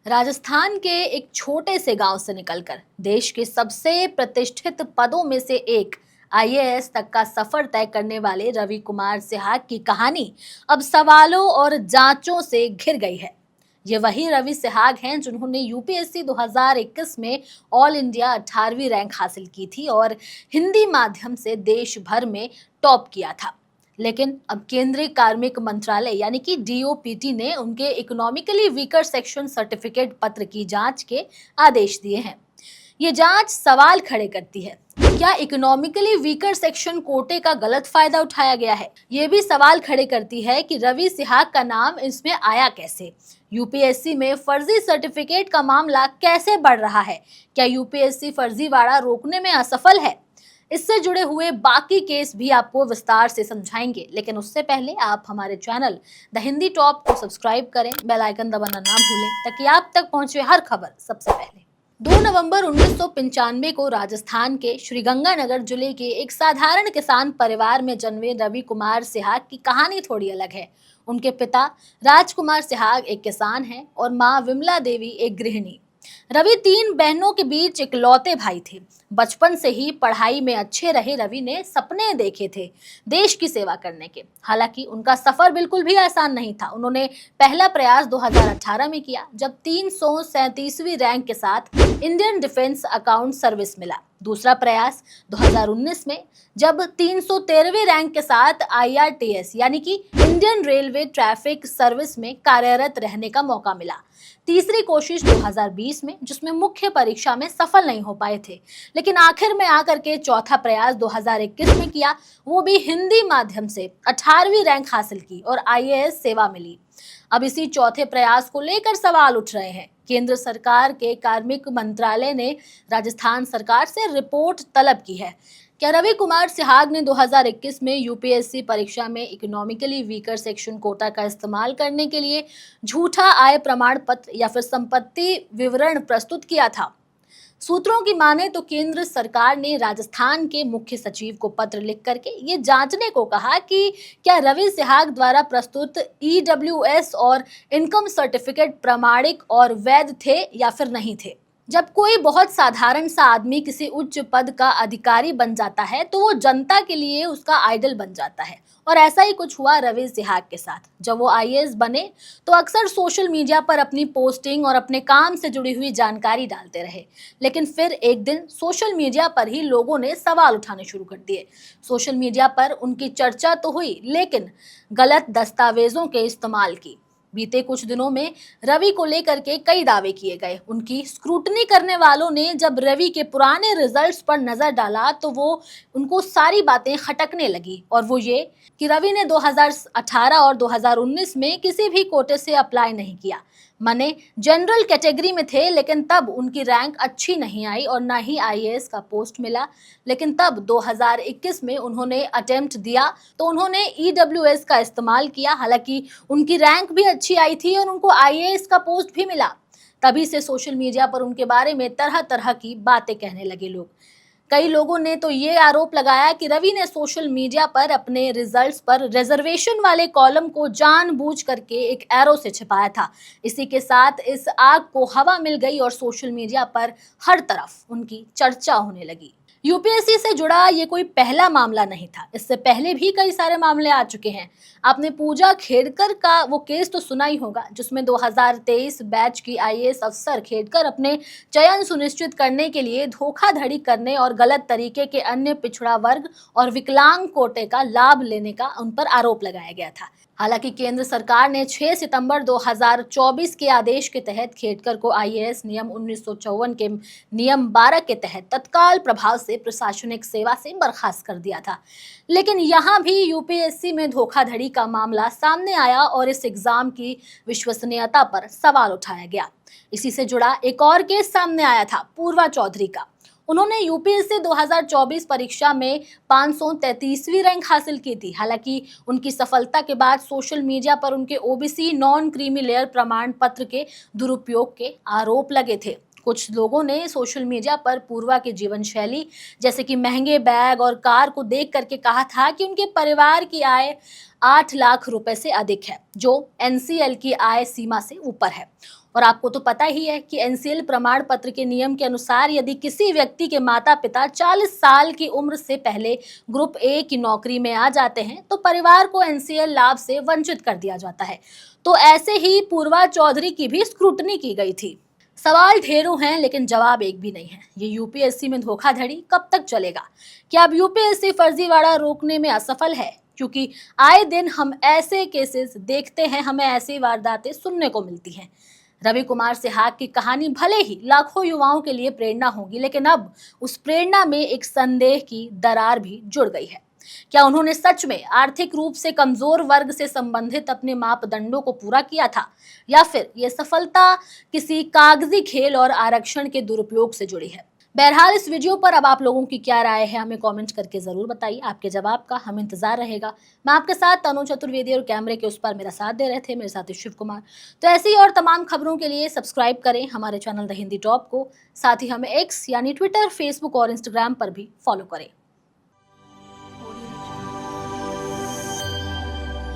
राजस्थान के एक छोटे से गांव से निकलकर देश के सबसे प्रतिष्ठित पदों में से एक आईएएस तक का सफर तय करने वाले रवि कुमार सिहाग की कहानी अब सवालों और जांचों से घिर गई है। ये वही रवि सिहाग हैं जिन्होंने यूपीएससी 2021 में ऑल इंडिया 18वीं रैंक हासिल की थी और हिंदी माध्यम से देश भर में टॉप किया था। लेकिन अब केंद्रीय कार्मिक मंत्रालय यानी कि डीओपीटी ने उनके इकोनॉमिकली वीकर सेक्शन सर्टिफिकेट पत्र की जांच के आदेश दिए हैं। ये जांच सवाल खड़े करती है, क्या इकोनॉमिकली वीकर सेक्शन कोटे का गलत फायदा उठाया गया है। ये भी सवाल खड़े करती है कि रवि सिहाग का नाम इसमें आया कैसे। यूपीएससी में फर्जी सर्टिफिकेट का मामला कैसे बढ़ रहा है। क्या यूपीएससी फर्जीवाड़ा रोकने में असफल है। इससे जुड़े हुए बाकी केस भी आपको विस्तार से समझाएंगे, लेकिन उससे पहले आप हमारे चैनल द हिंदी टॉप को सब्सक्राइब करें, बेल आइकन दबाना ना भूलें ताकि आप तक पहुंचे हर खबर सबसे पहले। 2 नवंबर 1995 को राजस्थान के श्रीगंगानगर जिले के एक साधारण किसान परिवार में जन्मे रवि कुमार सिहाग की कहानी थोड़ी अलग है। उनके पिता राजकुमार सिहाग एक किसान हैं और मां विमला देवी एक गृहिणी। रवि 3 बहनों के बीच इकलौते भाई थे। बचपन से ही पढ़ाई में अच्छे रहे रवि ने सपने देखे थे देश की सेवा करने के। हालांकि उनका सफर बिल्कुल भी आसान नहीं था। उन्होंने पहला प्रयास 2018 में किया जब 337वीं रैंक के साथ इंडियन डिफेंस अकाउंट सर्विस मिला। दूसरा प्रयास 2019 में जब 313वीं रैंक के साथ आईआरटीएस यानी कि इंडियन रेलवे ट्रैफिक सर्विस में कार्यरत रहने का मौका मिला। तीसरी कोशिश 2020 में जिसमें मुख्य परीक्षा में सफल नहीं हो पाए थे, लेकिन आखिर में आकर के चौथा प्रयास 2021 में किया, वो भी हिंदी माध्यम से 18वीं रैंक हासिल की और आईएएस सेवा मिली। अब इसी चौथे प्रयास को लेकर सवाल उठ रहे हैं। केंद्र सरकार के कार्मिक मंत्रालय ने राजस्थान सरकार से रिपोर्ट तलब की है। क्या रवि कुमार सिहाग ने 2021 में यूपीएससी परीक्षा में इकोनॉमिकली वीकर सेक्शन कोटा का इस्तेमाल करने के लिए झूठा आय प्रमाण पत्र या फिर संपत्ति विवरण प्रस्तुत किया था? सूत्रों की माने तो केंद्र सरकार ने राजस्थान के मुख्य सचिव को पत्र लिख करके ये जांचने को कहा कि क्या रवि सिहाग द्वारा प्रस्तुत ईडब्ल्यूएस और इनकम सर्टिफिकेट प्रामाणिक और वैध थे या फिर नहीं थे। जब कोई बहुत साधारण सा आदमी किसी उच्च पद का अधिकारी बन जाता है तो वो जनता के लिए उसका आइडल बन जाता है, और ऐसा ही कुछ हुआ रवि सिहाग के साथ। जब वो आईएएस बने तो अक्सर सोशल मीडिया पर अपनी पोस्टिंग और अपने काम से जुड़ी हुई जानकारी डालते रहे, लेकिन फिर एक दिन सोशल मीडिया पर ही लोगों ने सवाल उठाने शुरू कर दिए। सोशल मीडिया पर उनकी चर्चा तो हुई, लेकिन गलत दस्तावेजों के इस्तेमाल की। बीते कुछ दिनों में रवि को लेकर के कई दावे किए गए। उनकी स्क्रूटनी करने वालों ने जब रवि के पुराने रिजल्ट्स पर नजर डाला तो वो उनको सारी बातें खटकने लगी, और वो ये कि रवि ने 2018 और 2019 में किसी भी कोटे से अप्लाई नहीं किया। माने जनरल कैटेगरी में थे, लेकिन तब उनकी रैंक अच्छी नहीं आई और ना ही आईएएस का पोस्ट मिला। लेकिन तब 2021 में उन्होंने अटेम्प्ट दिया तो उन्होंने ईडब्ल्यूएस का इस्तेमाल किया। हालांकि उनकी रैंक भी अच्छी आई थी और उनको आईएएस का पोस्ट भी मिला। तभी से सोशल मीडिया पर उनके बारे में तरह तरह की बातें कहने लगे लोग। कई लोगों ने तो ये आरोप लगाया कि रवि ने सोशल मीडिया पर अपने रिजल्ट्स पर रिजर्वेशन वाले कॉलम को जानबूझ करके एक एरो से छिपाया था। इसी के साथ इस आग को हवा मिल गई और सोशल मीडिया पर हर तरफ उनकी चर्चा होने लगी। यूपीएससी से जुड़ा ये कोई पहला मामला नहीं था। इससे पहले भी कई सारे मामले आ चुके हैं। आपने पूजा खेड़कर का वो केस तो सुना ही होगा, जिसमें 2023 बैच की आईएएस अफसर खेड़कर अपने चयन सुनिश्चित करने के लिए धोखाधड़ी करने और गलत तरीके के अन्य पिछड़ा वर्ग और विकलांग कोटे का लाभ लेने का उन पर आरोप लगाया गया था। हालांकि केंद्र सरकार ने 6 सितंबर 2024 के आदेश के तहत खेड़कर को आईएएस नियम 1954 के नियम 12 के तहत तत्काल प्रभाव से प्रशासनिक सेवा से बर्खास्त कर दिया था। लेकिन यहाँ भी यूपीएससी में धोखाधड़ी का मामला सामने आया और इस एग्जाम की विश्वसनीयता पर सवाल उठाया गया। इसी से जुड़ा एक और केस सामने आया था पूर्वा चौधरी का। उन्होंने यूपीएससी 2024 परीक्षा में 533वीं रैंक हासिल की थी। हालांकि उनकी सफलता के बाद सोशल मीडिया पर उनके ओबीसी नॉन क्रीमी लेयर प्रमाण पत्र के दुरुपयोग के आरोप लगे थे। कुछ लोगों ने सोशल मीडिया पर पूर्वा की जीवन शैली जैसे कि महंगे बैग और कार को देख करके कहा था कि उनके परिवार की आय 8 लाख रुपए से अधिक है, जो एनसीएल की आय सीमा से ऊपर है। और आपको तो पता ही है कि एनसीएल प्रमाण पत्र के नियम के अनुसार यदि किसी व्यक्ति के माता पिता 40 साल की उम्र से पहले ग्रुप ए की नौकरी में आ जाते हैं तो परिवार को एनसीएल लाभ से वंचित कर दिया जाता है। तो ऐसे ही पूर्वा चौधरी की भी स्क्रूटनी की गई थी। सवाल ढेरों हैं लेकिन जवाब एक भी नहीं है। ये यूपीएससी में धोखाधड़ी कब तक चलेगा? क्या अब यूपीएससी फर्जीवाड़ा रोकने में असफल है? क्योंकि आए दिन हम ऐसे केसेस देखते हैं, हमें ऐसी वारदातें सुनने को मिलती हैं। रवि कुमार सिहाग की कहानी भले ही लाखों युवाओं के लिए प्रेरणा होगी, लेकिन अब उस प्रेरणा में एक संदेह की दरार भी जुड़ गई है। क्या उन्होंने सच में आर्थिक रूप से कमजोर वर्ग से संबंधित अपने मापदंडों को पूरा किया था, या फिर यह सफलता किसी कागजी खेल और आरक्षण के दुरुपयोग से जुड़ी है? बहरहाल इस वीडियो पर अब आप लोगों की क्या राय है, हमें कमेंट करके जरूर बताइए। आपके जवाब का हम इंतजार रहेगा। मैं आपके साथ तनु चतुर्वेदी और कैमरे के उस पर मेरा साथ दे रहे थे मेरे साथी शिव कुमार। तो ऐसी और तमाम खबरों के लिए सब्सक्राइब करें हमारे चैनल द हिंदी टॉप को। साथ ही हमें एक्स यानी ट्विटर, फेसबुक और इंस्टाग्राम पर भी फॉलो करें।